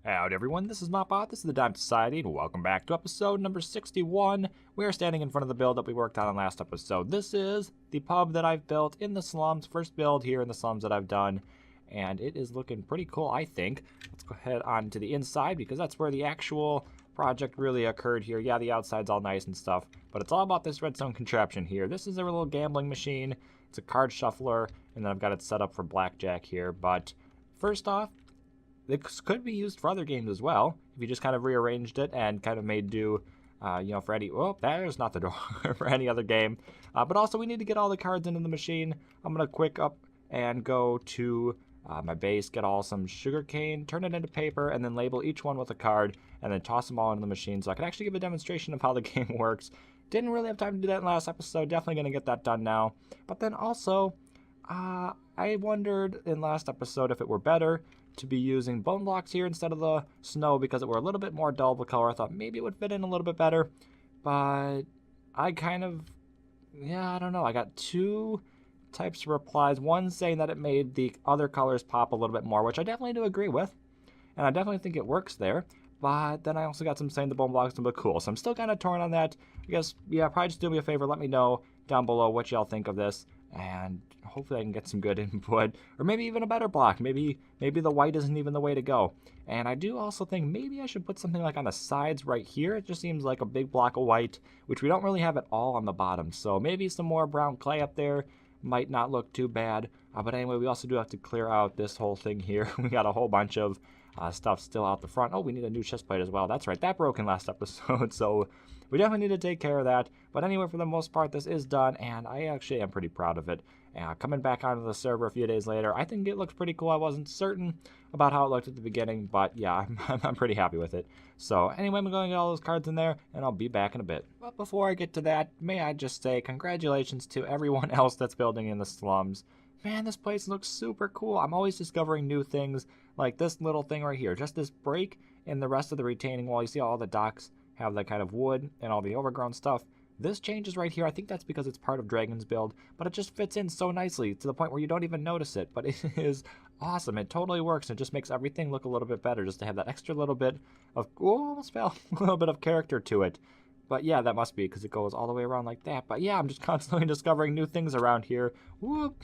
Howdy everyone, this is Mopbot, this is the Dime Society, and welcome back to episode number 61. We are standing in front of the build that we worked on in last episode. This is the pub that I've built in the slums, first build here in the slums that I've done, and it is looking pretty cool, I think. Let's go ahead on to the inside, because that's where the actual project really occurred here. Yeah, the outside's all nice and stuff, but it's all about this redstone contraption here. This is a little gambling machine, it's a card shuffler, and then I've got it set up for blackjack here, but first off, this could be used for other games as well, if you just kind of rearranged it and kind of made do, for any, oh, there's not the door, for any other game. But also, we need to get all the cards into the machine. I'm going to quick up and go to my base, get all some sugarcane, turn it into paper, and then label each one with a card, and then toss them all into the machine so I can actually give a demonstration of how the game works. Didn't really have time to do that in the last episode, definitely going to get that done now. But then also, I wondered in last episode if it were better to be using bone blocks here instead of the snow because it were a little bit more dull of color. I thought maybe it would fit in a little bit better, but I kind of, I don't know. I got two types of replies. One saying that it made the other colors pop a little bit more, which I definitely do agree with, and I definitely think it works there. But then I also got some saying the bone blocks look cool, so I'm still kind of torn on that. I guess, yeah, probably just do me a favor. Let me know down below what y'all think of this, and hopefully I can get some good input, or maybe even a better block. Maybe the white isn't even the way to go. And I do also think maybe I should put something like on the sides right here. It just seems like a big block of white, which we don't really have at all on the bottom. So maybe some more brown clay up there might not look too bad. But anyway, we also do have to clear out this whole thing here. We got a whole bunch of stuff still out the front. Oh, we need a new chest plate as well. That's right, that broke in last episode, so we definitely need to take care of that. But anyway, for the most part, this is done, and I actually am pretty proud of it. Coming back onto the server a few days later, I think it looks pretty cool. I wasn't certain about how it looked at the beginning, but yeah, I'm pretty happy with it. So anyway, I'm going to get all those cards in there, and I'll be back in a bit. But before I get to that, may I just say congratulations to everyone else that's building in the slums. Man, this place looks super cool. I'm always discovering new things, like this little thing right here. Just this break in the rest of the retaining wall. You see all the docks have that kind of wood and all the overgrown stuff. This changes right here. I think that's because it's part of Dragon's build, but it just fits in so nicely to the point where you don't even notice it. But it is awesome. It totally works. It just makes everything look a little bit better just to have that extra little bit of, oh, almost fell, a little bit of character to it. But yeah, that must be because it goes all the way around like that. But yeah, I'm just constantly discovering new things around here. Whoop.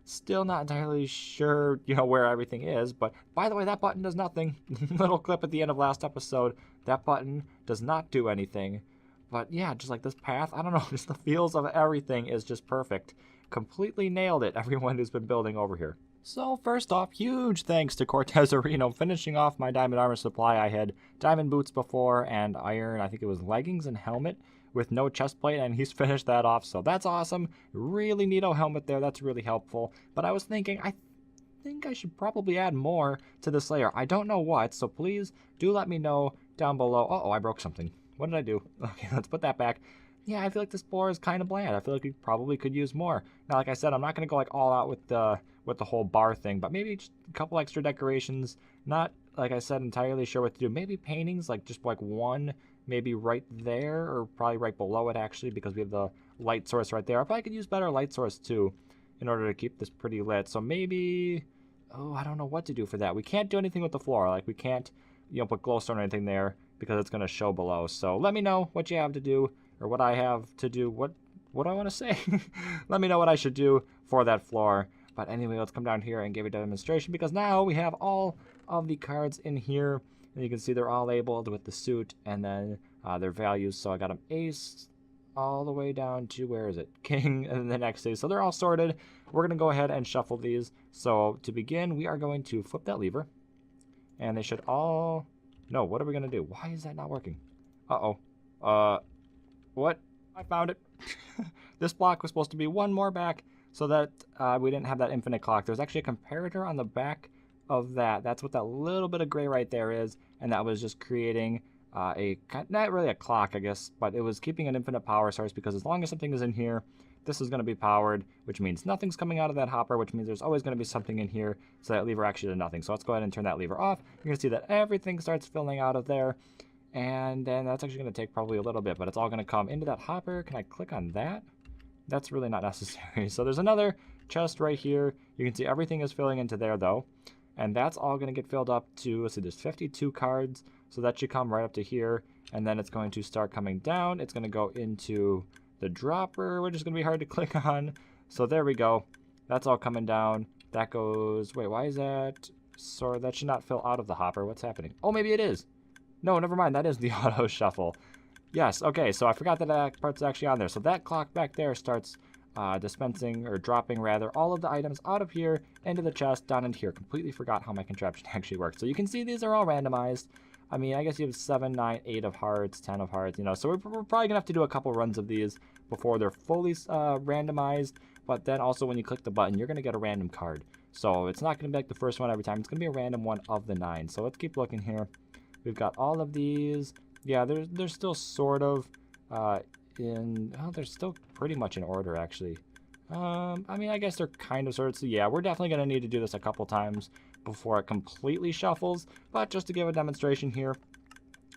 Still not entirely sure, where everything is. But by the way, that button does nothing. Little clip at the end of last episode. That button does not do anything. But yeah, just like this path, I don't know, just the feels of everything is just perfect. Completely nailed it, everyone who's been building over here. So first off, huge thanks to Cortez Areno finishing off my diamond armor supply. I had diamond boots before and iron, I think it was leggings and helmet with no chest plate, and he's finished that off, so that's awesome. Really neato helmet there, that's really helpful. But I was thinking, I think I should probably add more to this layer. I don't know what, so please do let me know down below. Uh-oh, I broke something. What did I do? Okay, let's put that back. Yeah, I feel like this floor is kind of bland. I feel like we probably could use more. Now, like I said, I'm not going to go like all out with the whole bar thing, but maybe just a couple extra decorations. Not, like I said, entirely sure what to do. Maybe paintings, like just like one, maybe right there, or probably right below it actually, because we have the light source right there. I probably could use better light source too, in order to keep this pretty lit. So maybe, oh, I don't know what to do for that. We can't do anything with the floor. Like we can't, put glowstone or anything there, because it's going to show below. So let me know what you have to do, or what I have to do. What do I want to say? Let me know what I should do for that floor. But anyway, let's come down here and give a demonstration, because now we have all of the cards in here. And you can see they're all labeled with the suit and then their values. So I got them ace all the way down to, where is it? King, and then the next ace. So they're all sorted. We're going to go ahead and shuffle these. So to begin, we are going to flip that lever. And they should all... No, what are we going to do? Why is that not working? Uh-oh. What? I found it. This block was supposed to be one more back so that we didn't have that infinite clock. There's actually a comparator on the back of that. That's what that little bit of gray right there is. And that was just creating not really a clock, I guess, but it was keeping an infinite power source, because as long as something is in here, this is going to be powered, which means nothing's coming out of that hopper, which means there's always going to be something in here. So that lever actually did nothing. So let's go ahead and turn that lever off. You're going to see that everything starts filling out of there. And then that's actually going to take probably a little bit, but it's all going to come into that hopper. Can I click on that? That's really not necessary. So there's another chest right here. You can see everything is filling into there though. and that's all going to get filled up to, let's see, there's 52 cards, so that should come right up to here, and then it's going to start coming down. It's going to go into the dropper, which is going to be hard to click on. So there we go. That's all coming down. That goes, wait, why is that? So that should not fill out of the hopper. What's happening? Oh, maybe it is. No, never mind. That is the auto shuffle. Yes, okay, so I forgot that that part's actually on there. So that clock back there starts dispensing, or dropping rather, all of the items out of here into the chest, down into here. Completely forgot how my contraption actually works. So you can see these are all randomized. I mean, I guess you have 7, 9, 8 of hearts, 10 of hearts, you know. So we're probably going to have to do a couple runs of these before they're fully randomized. But then also when you click the button, you're going to get a random card. So it's not going to be like the first one every time. It's going to be a random one of the 9. So let's keep looking here. We've got all of these. Yeah, they're still sort of they're still pretty much in order, actually. I mean, I guess they're kind of sort of, so yeah, we're definitely going to need to do this a couple times before it completely shuffles. But just to give a demonstration here,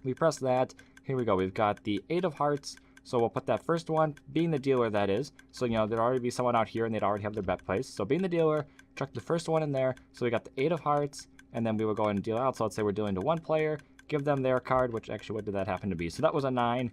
we press that. Here we go. We've got the 8 of hearts. So we'll put that first one, being the dealer, that is. So, you know, there'd already be someone out here and they'd already have their bet placed. So being the dealer, chuck the first one in there. So we got the 8 of hearts, and then we will go ahead and deal out. So let's say we're dealing to one player, give them their card, which actually, what did that happen to be? So that was a 9.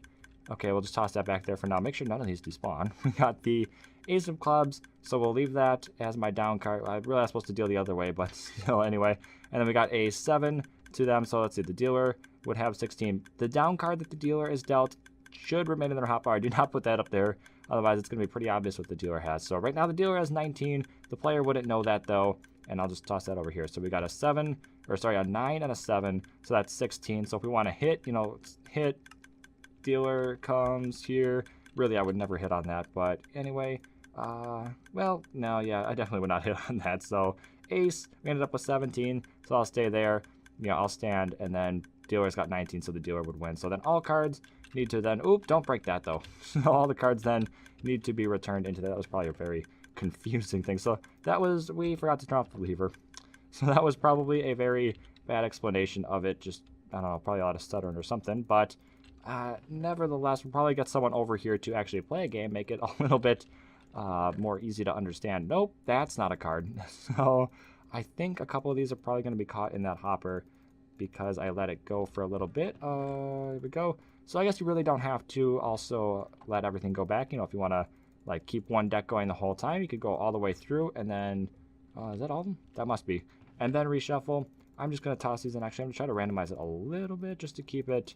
Okay, we'll just toss that back there for now. Make sure none of these despawn. We got the Ace of Clubs, so we'll leave that as my down card. I really was supposed to deal the other way, but still, anyway. And then we got a 7 to them, so let's see, the dealer would have 16. The down card that the dealer is dealt should remain in their hotbar. Do not put that up there, otherwise it's going to be pretty obvious what the dealer has. So right now the dealer has 19. The player wouldn't know that, though, and I'll just toss that over here. So we got a 7, or sorry, a 9 and a 7, so that's 16. So if we want to hit, you know, hit, dealer comes here. Really, I would never hit on that, but anyway, well, no, yeah, I definitely would not hit on that. So ace, we ended up with 17, so I'll stay there. You know, I'll stand, and then dealer's got 19, so the dealer would win. So then all cards need to then, oop, don't break that though. So all the cards then need to be returned into that. That was probably a very confusing thing. So that was, we forgot to turn off the lever. So that was probably a very bad explanation of it. Just, I don't know, probably a lot of stuttering or something, but nevertheless, we'll probably get someone over here to actually play a game, make it a little bit more easy to understand. Nope, that's not a card. So I think a couple of these are probably going to be caught in that hopper because I let it go for a little bit. Here we go. So I guess you really don't have to also let everything go back. You know, if you want to like keep one deck going the whole time, you could go all the way through and then, is that all of them? That must be. And then reshuffle. I'm just going to toss these in. Actually, I'm going to try to randomize it a little bit just to keep it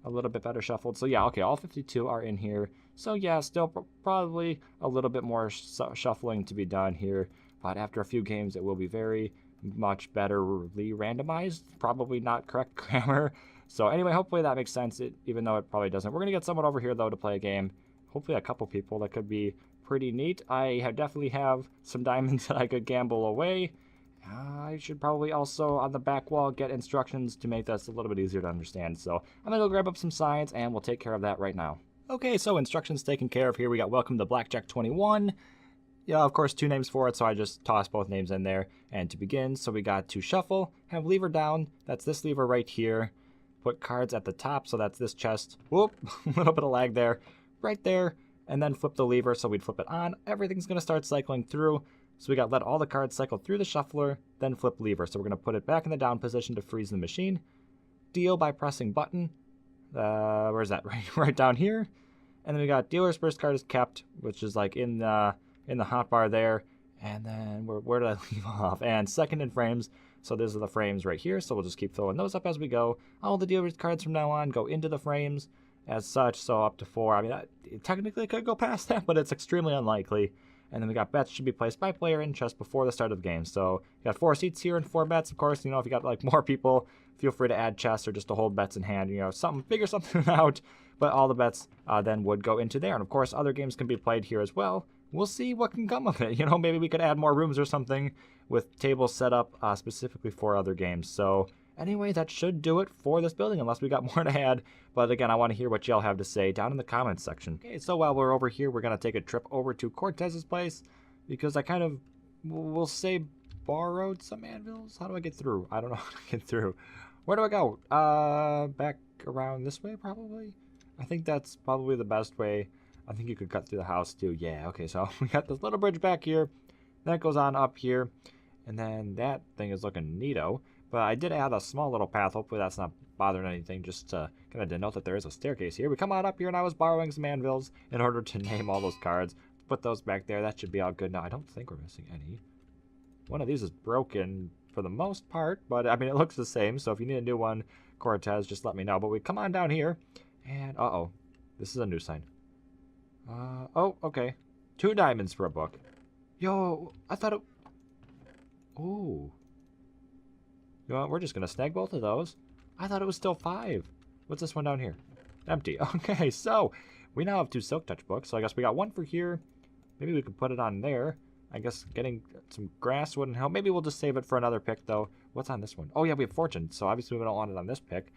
a little bit better shuffled. So yeah, okay, all 52 are in here. So yeah, still probably a little bit more shuffling to be done here. But after a few games, it will be very much betterly randomized. Probably not correct grammar. So anyway, hopefully that makes sense, even though it probably doesn't. We're going to get someone over here, though, to play a game. Hopefully a couple people. That could be pretty neat. I definitely have some diamonds that I could gamble away. I should probably also, on the back wall, get instructions to make this a little bit easier to understand. So I'm going to go grab up some signs, and we'll take care of that right now. Okay, so instructions taken care of here. We got welcome to Blackjack 21. Yeah, of course, 2 names for it, so I just tossed both names in there. And to begin, so we got to shuffle, have lever down. That's this lever right here. Put cards at the top, so that's this chest. Whoop, a little bit of lag there. Right there. And then flip the lever, so we'd flip it on. Everything's going to start cycling through. So we got let all the cards cycle through the shuffler, then flip lever. So we're going to put it back in the down position to freeze the machine. Deal by pressing button. Where's that? Right down here. And then we got dealer's first card is kept, which is like in the hotbar there. And then where did I leave off? And second in frames. So these are the frames right here. So we'll just keep filling those up as we go. All the dealer's cards from now on go into the frames as such. So up to 4. I mean, technically it could go past that, but it's extremely unlikely. And then we got bets should be placed by player in chest before the start of the game. So you got 4 seats here and 4 bets. Of course, you know, if you got like more people, feel free to add chests or just to hold bets in hand. You know, figure something out. But all the bets then would go into there. And of course, other games can be played here as well. We'll see what can come of it. You know, maybe we could add more rooms or something with tables set up specifically for other games. So anyway, that should do it for this building, unless we got more to add. But again, I want to hear what y'all have to say down in the comments section. Okay, so while we're over here, we're going to take a trip over to Cortez's place, because I kind of, we'll say, borrowed some anvils. How do I get through? I don't know how to get through. Where do I go? Back around this way, probably? I think that's probably the best way. I think you could cut through the house, too. Yeah, okay, so we got this little bridge back here. That goes on up here. And then that thing is looking neato. But I did add a small little path. Hopefully that's not bothering anything. Just to kind of denote that there is a staircase here. We come on up here, and I was borrowing some anvils in order to name all those cards. Put those back there. That should be all good. Now, I don't think we're missing any. One of these is broken for the most part. But, I mean, it looks the same. So if you need a new one, Cortez, just let me know. But we come on down here. And, uh-oh. This is a new sign. Oh, okay. 2 diamonds for a book. Yo, I thought it... Ooh. You know what? We're just going to snag both of those. I thought it was still 5. What's this one down here? Empty. Okay, so we now have 2 Silk Touch books. So I guess we got one for here. Maybe we could put it on there. I guess getting some grass wouldn't help. Maybe we'll just save it for another pick, though. What's on this one? Oh, yeah, we have Fortune. So obviously we don't want it on this pick.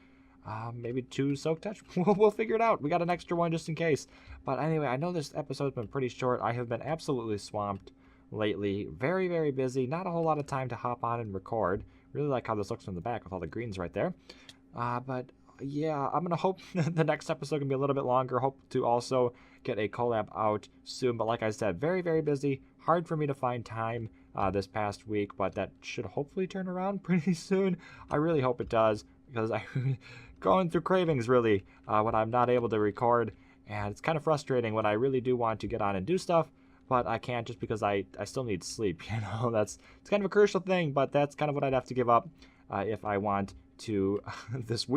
Maybe 2 Silk Touch. We'll figure it out. We got an extra one just in case. But anyway, I know this episode's been pretty short. I have been absolutely swamped lately. Very, very busy. Not a whole lot of time to hop on and record. Really like how this looks from the back with all the greens right there. But yeah, I'm going to hope the next episode can be a little bit longer. Hope to also get a collab out soon. But like I said, very, very busy. Hard for me to find time this past week. But that should hopefully turn around pretty soon. I really hope it does. Because I'm going through cravings, really, when I'm not able to record. And it's kind of frustrating when I really do want to get on and do stuff. But I can't just because I still need sleep, you know. It's kind of a crucial thing, but that's kind of what I'd have to give up if I want to, this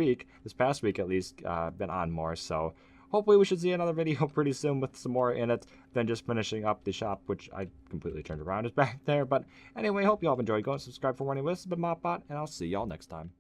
past week at least, been on more. So hopefully we should see another video pretty soon with some more in it than just finishing up the shop, which I completely turned around is back there. But anyway, hope you all have enjoyed. Go and subscribe for more. This has been MopBot, and I'll see y'all next time.